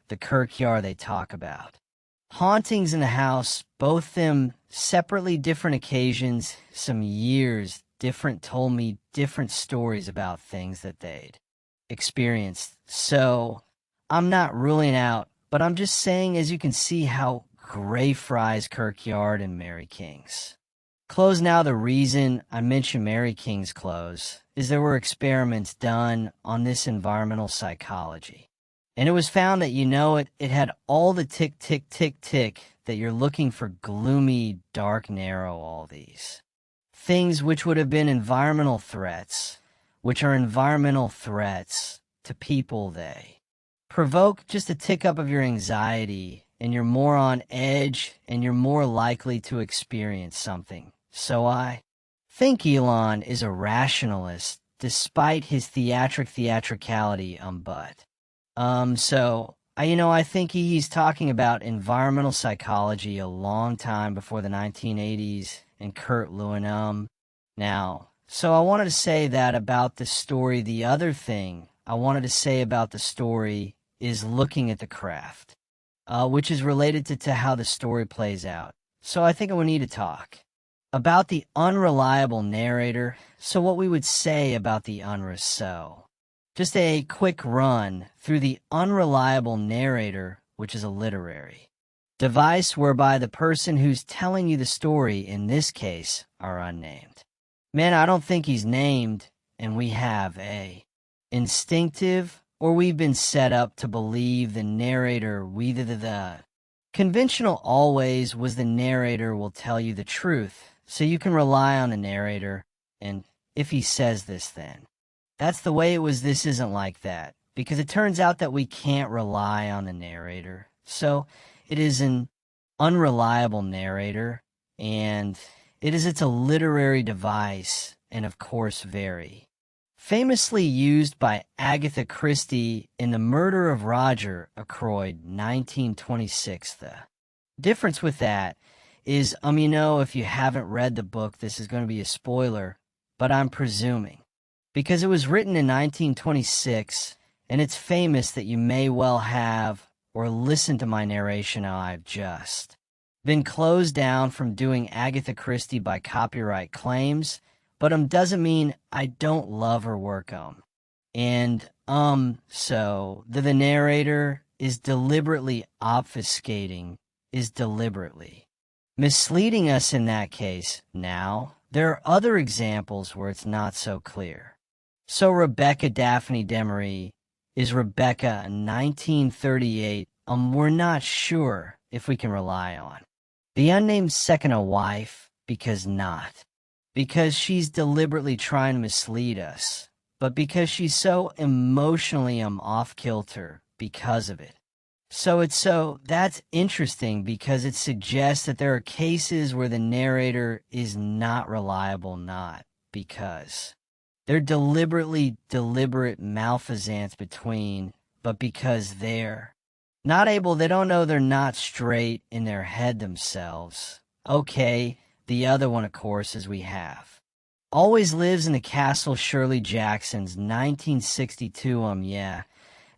the kirkyard they talk about. Hauntings in the house, both them separately, different occasions, some years different, told me different stories about things that they'd experienced. So I'm not ruling out, but I'm just saying, as you can see, how Greyfriars Kirkyard and Mary King's Close. Now, the reason I mention Mary King's Close is there were experiments done on this environmental psychology. And it was found that, it had all the tick, tick, tick, tick that you're looking for, gloomy, dark, narrow, all these things which would have been environmental threats, which are environmental threats to people. They provoke just a tick up of your anxiety, and you're more on edge, and you're more likely to experience something. So I think Elon is a rationalist, despite his theatricality, so I think he's talking about environmental psychology a long time before the 1980s and Kurt Lewin. Now, so I wanted to say that about the story. The other thing I wanted to say about the story is looking at the craft. which is related to how the story plays out. So I think we need to talk about the unreliable narrator. So what we would say about the so just a quick run through the unreliable narrator, which is a literary device whereby the person who's telling you the story, in this case, are unnamed. Man, I don't think he's named, and we have a instinctive, or we've been set up to believe the narrator, the conventional always was the narrator will tell you the truth, so you can rely on the narrator, and if he says this, then that's the way it was. This isn't like that, because it turns out that we can't rely on the narrator. So it is an unreliable narrator, and it's a literary device, and of course very famously used by Agatha Christie in The Murder of Roger Ackroyd, 1926. The difference with that is, if you haven't read the book, this is going to be a spoiler, but I'm presuming, because it was written in 1926, and it's famous that you may well have or listen to my narration how I've just been closed down from doing Agatha Christie by copyright claims, but doesn't mean I don't love her work. And so the narrator is deliberately obfuscating, is deliberately misleading us in that case. Now, there are other examples where it's not so clear. So Rebecca Daphne Demery is Rebecca in 1938. We're not sure if we can rely on the unnamed second wife, because she's deliberately trying to mislead us, but because she's so emotionally off kilter because of it. So that's interesting, because it suggests that there are cases where the narrator is not reliable, not because they're deliberate malfeasance between, but because they're not able, they don't know, they're not straight in their head themselves. Okay, the other one, of course, is we have Always Lives in the Castle, Shirley Jackson's 1962, and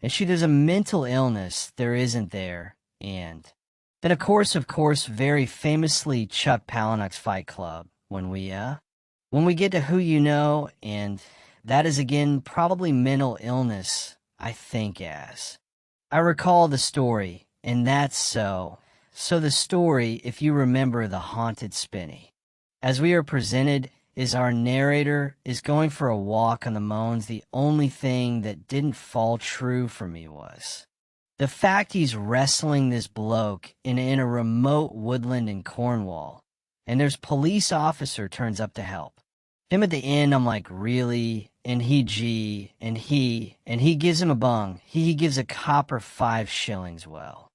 there's a mental illness there isn't there, and then of course, very famously Chuck Palahniuk's Fight Club, when we get to Who You Know, and that is again probably mental illness, I think, as I recall the story, and that's so. So the story, if you remember the haunted Spinney, as we are presented, is our narrator is going for a walk on the Moans. The only thing that didn't fall true for me was the fact he's wrestling this bloke in a remote woodland in Cornwall, and there's police officer turns up to help him at the end. I'm like, really? And he gives him a bung. He gives a copper 5 shillings. Well,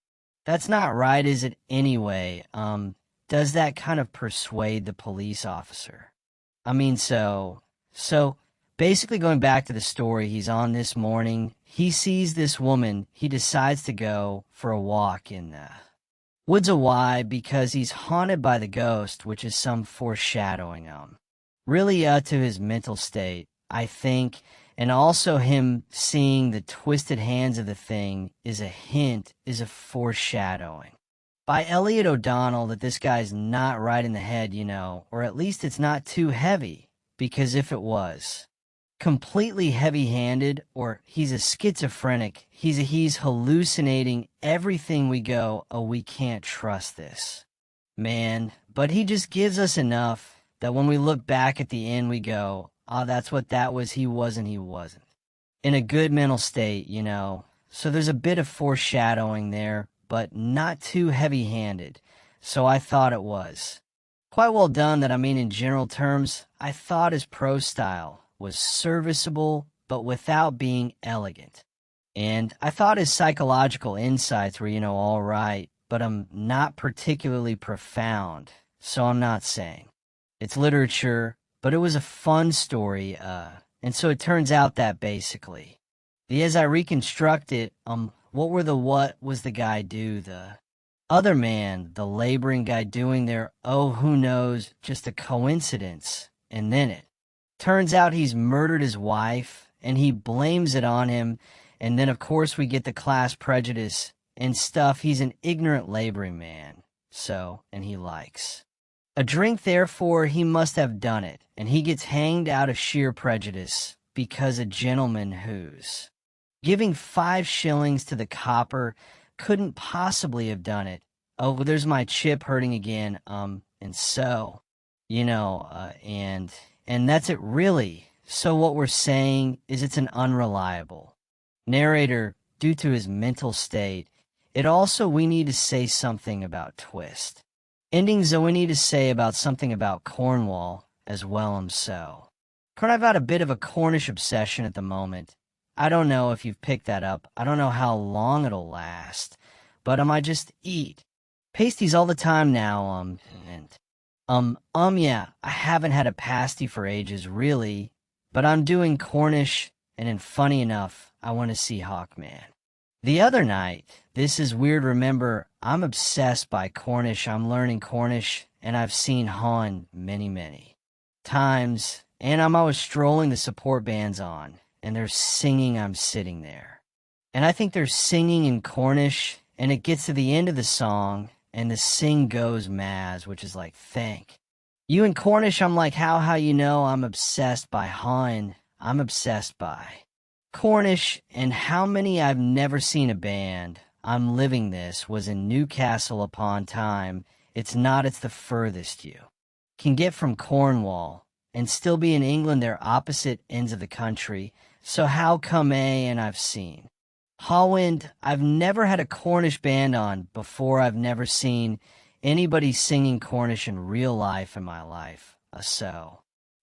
that's not right, is it? Anyway, does that kind of persuade the police officer? So basically, going back to the story, he's on this morning. He sees this woman. He decides to go for a walk in the woods. Why? Because he's haunted by the ghost, which is some foreshadowing, really to his mental state, I think. And also him seeing the twisted hands of the thing is a hint, is a foreshadowing by Elliott O'Donnell that this guy's not right in the head, or at least it's not too heavy, because if it was completely heavy-handed, or he's a schizophrenic, he's hallucinating everything, we go, oh, we can't trust this man. But he just gives us enough that when we look back at the end, we go, oh, that's what that was. He wasn't in a good mental state, So there's a bit of foreshadowing there, but not too heavy-handed. So I thought it was quite well done. That, in general terms, I thought his prose style was serviceable, but without being elegant. And I thought his psychological insights were, all right, but not particularly profound. So I'm not saying it's literature, but it was a fun story, and so it turns out that basically, as I reconstruct it, what was the guy do? The other man, the laboring guy doing there, oh, who knows, just a coincidence. And then it turns out he's murdered his wife, and he blames it on him, and then of course we get the class prejudice and stuff. He's an ignorant laboring man, and he likes. A drink, therefore, he must have done it, and he gets hanged out of sheer prejudice, because a gentleman who's giving 5 shillings to the copper couldn't possibly have done it. Oh, there's my chip hurting again, and so, and that's it really. So what we're saying is it's an unreliable narrator due to his mental state. It also, we need to say something about twist. Endings, though, we need to say about something about Cornwall as well, so. I've got a bit of a Cornish obsession at the moment. I don't know if you've picked that up. I don't know how long it'll last, but I just eat pasties all the time now, yeah, I haven't had a pasty for ages, really, but I'm doing Cornish, and then funny enough, I want to see Hawkman. The other night, this is weird, remember, I'm obsessed by Cornish. I'm learning Cornish, and I've seen Han many times, and I'm always strolling the support bands on, and they're singing, I'm sitting there. And I think they're singing in Cornish, and it gets to the end of the song, and the sing goes Maz, which is like, thank. You in Cornish, I'm like, how you know I'm obsessed by Han. I'm obsessed by Cornish, and how many I've never seen a band. I'm living this was in Newcastle upon Tyne. It's the furthest you can get from Cornwall, and still be in England. They're opposite ends of the country. So how come and I've seen Holland, I've never had a Cornish band on before. I've never seen anybody singing Cornish in real life in my life. So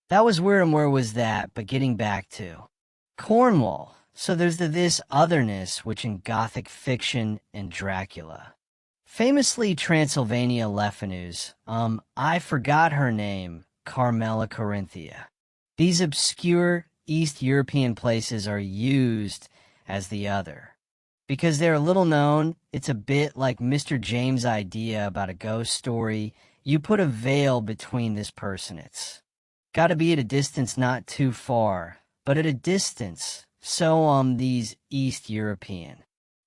that was weird, and where was that? But getting back to Cornwall. So there's this otherness, which in Gothic fiction and Dracula. Famously Transylvania Lefenus, I forgot her name, Carmela Corinthia. These obscure East European places are used as the other. Because they're little known, it's a bit like Mr. James' idea about a ghost story. You put a veil between this person. It's gotta be at a distance, not too far, but at a distance. So these East European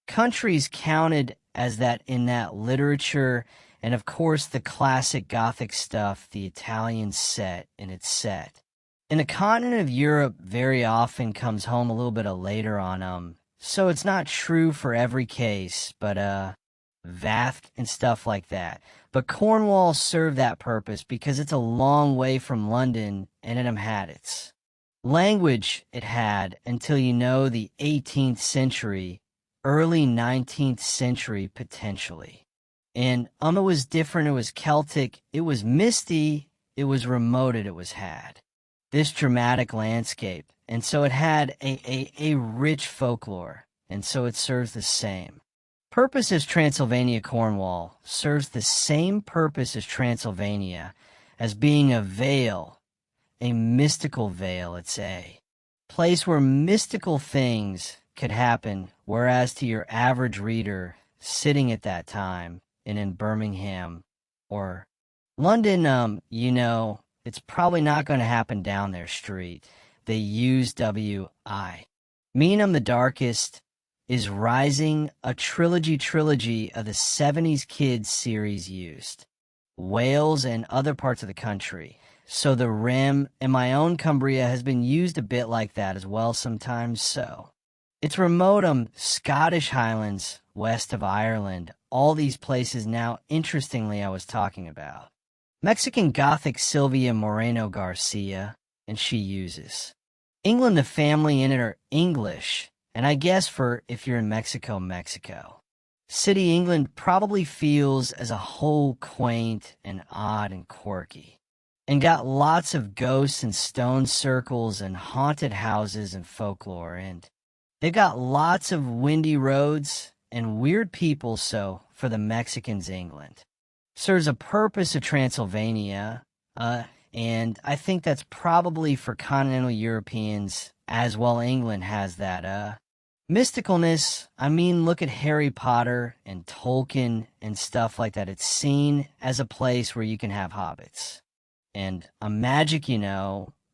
countries counted as that in that literature, and of course the classic Gothic stuff, the Italian set, and it's set. And the continent of Europe very often comes home a little bit later on, so it's not true for every case, but Vath and stuff like that. But Cornwall served that purpose because it's a long way from London, and it had its language it had until the 18th century, early 19th century potentially. And it was different, it was Celtic, it was misty, it was remoted, it was had this dramatic landscape. And so it had a rich folklore, and so it serves the same purpose as Transylvania. Cornwall serves the same purpose as Transylvania, as being a veil, a mystical veil. It's a place where mystical things could happen, whereas to your average reader sitting at that time in Birmingham or London, it's probably not going to happen down their street. They use W.I. Mean the Darkest is Rising, a trilogy of the 70s Kids series used Wales and other parts of the country. So the Rim and my own Cumbria has been used a bit like that as well sometimes. So it's remote, Scottish Highlands, west of Ireland, all these places now, interestingly, I was talking about. Mexican Gothic Sylvia Moreno Garcia, and she uses England, the family in it are English, and I guess for if you're in Mexico, Mexico. City England probably feels as a whole quaint and odd and quirky, and got lots of ghosts and stone circles and haunted houses and folklore, and they've got lots of windy roads and weird people. So for the Mexicans, England serves a purpose of Transylvania, and I think that's probably for continental Europeans as well. England has that mysticalness. Look at Harry Potter and Tolkien and stuff like that. It's seen as a place where you can have hobbits and a magic,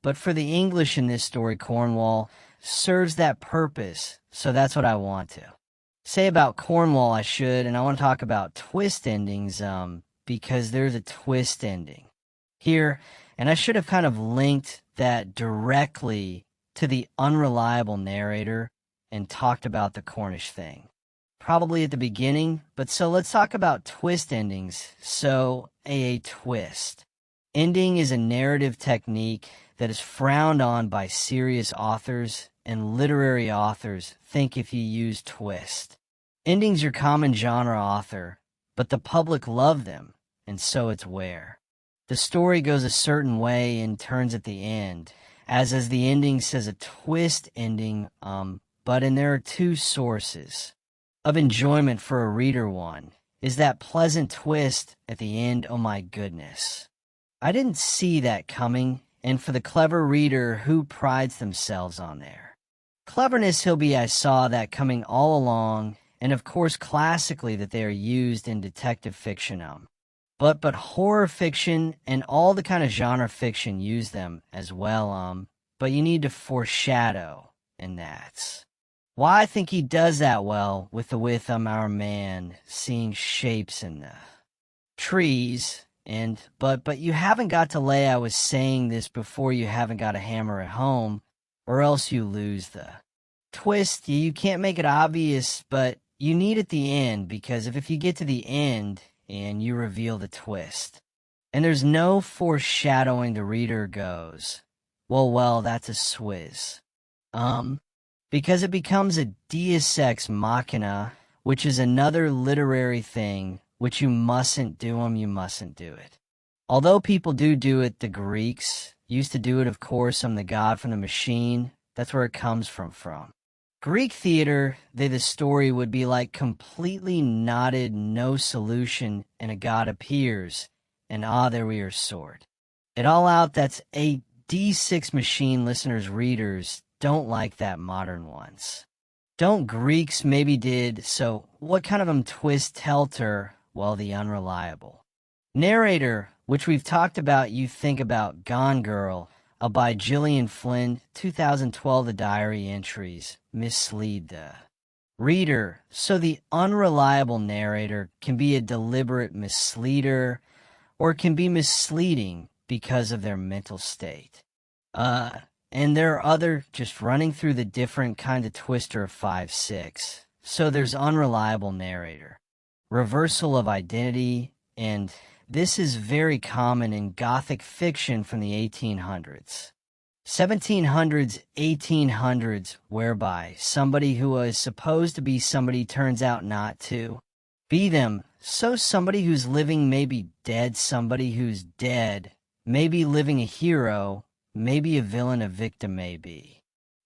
but for the English in this story, Cornwall serves that purpose. So that's what I want to Say about Cornwall I should, and I want to talk about twist endings, because there's a twist ending here, and I should have kind of linked that directly to the unreliable narrator and talked about the Cornish thing. Probably at the beginning, but so let's talk about twist endings. So, a twist. Ending is a narrative technique that is frowned on by serious authors, and literary authors think if you use twist. Ending's your common genre author, but the public love them, and so it's where. The story goes a certain way and turns at the end, as the ending says a twist ending, but and there are two sources of enjoyment for a reader. One is that pleasant twist at the end. Oh my goodness. I didn't see that coming, and for the clever reader who prides themselves on their cleverness, I saw that coming all along, and of course classically that they are used in detective fiction. But horror fiction and all the kind of genre fiction use them as well, but you need to foreshadow, and that's why I think he does that well with our man seeing shapes in the trees. And but you haven't got to lay, I was saying this before, you haven't got a hammer at home, or else you lose the twist. You can't make it obvious, but you need at the end, because if you get to the end and you reveal the twist, and there's no foreshadowing, the reader goes, well, that's a swizz. Because it becomes a deus ex machina, which is another literary thing, which you mustn't do you mustn't do it. Although people do it, the Greeks used to do it, of course. The god from the machine, that's where it comes from. Greek theater, the story would be like completely knotted, no solution, and a god appears, and there we are, sword it all out. That's a D6 machine. Listeners, readers don't like that. Modern ones don't. Greeks maybe did. So what kind of twist telter? Well, the unreliable narrator, which we've talked about. You think about Gone Girl, by Gillian Flynn, 2012. The diary entries mislead the reader. So the unreliable narrator can be a deliberate misleader, or can be misleading because of their mental state. And there are other, just running through the different kind of twister of 5, 6. So there's unreliable narrator, reversal of identity, and this is very common in Gothic fiction from the 1800s, 1700s, 1800s, whereby somebody who was supposed to be somebody turns out not to be them. So somebody who's living may be dead, somebody who's dead may be living, a hero, maybe a villain, a victim, maybe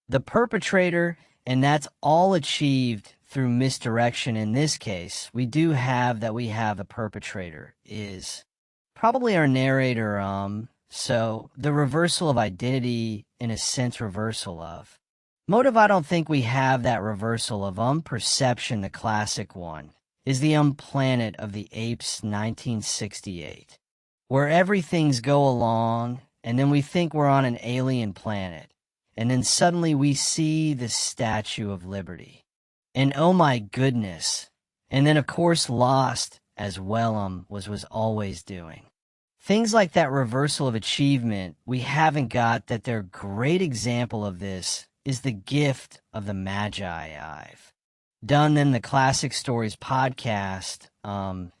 the perpetrator, and that's all achieved through misdirection. In this case, we have a perpetrator is probably our narrator. So the reversal of identity, in a sense, reversal of motive. I don't think we have that reversal of perception. The classic one is the Planet of the Apes, 1968, where everything's go along, and then we think we're on an alien planet, and then suddenly we see the Statue of Liberty, and oh my goodness, and then of course Lost as well was always doing things like that. Reversal of achievement, we haven't got that. Their great example of this is The Gift of the Magi. I've done in the Classic Stories podcast, and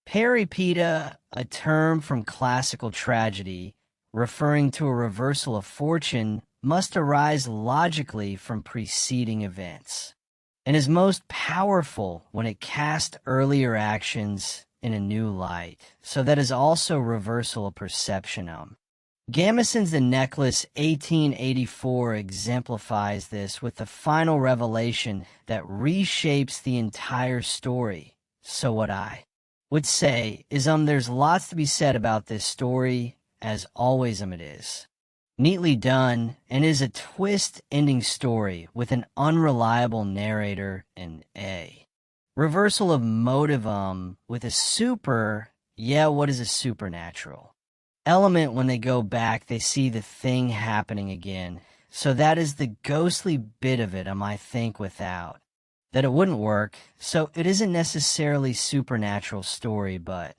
peripeta, a term from classical tragedy, referring to a reversal of fortune, must arise logically from preceding events, and is most powerful when it casts earlier actions in a new light. So that is also reversal of perception. Gamison's The Necklace, 1884, exemplifies this with the final revelation that reshapes the entire story. So what I would say is there's lots to be said about this story. As always, it is neatly done and is a twist ending story with an unreliable narrator and a reversal of motive with a what is a supernatural element. When they go back, they see the thing happening again. So that is the ghostly bit of it, I think, without that it wouldn't work, so it isn't necessarily supernatural story, but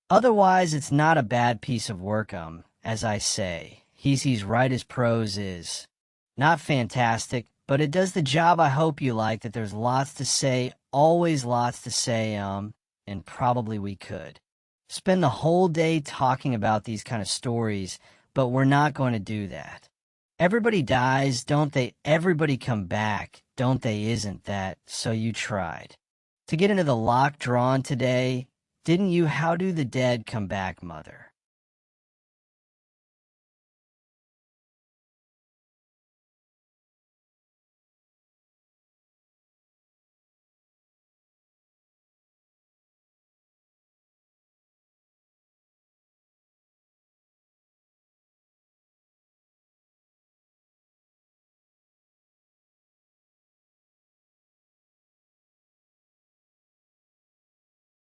otherwise it's not a bad piece of work, as I say. He's right as prose is. Not fantastic, but it does the job I hope you like, that there's lots to say, always lots to say, and probably we could spend the whole day talking about these kind of stories, but we're not going to do that. Everybody dies, don't they? Everybody come back, don't they? Isn't that so? You tried to get into the lock drawn today, didn't you? How do the dead come back, mother?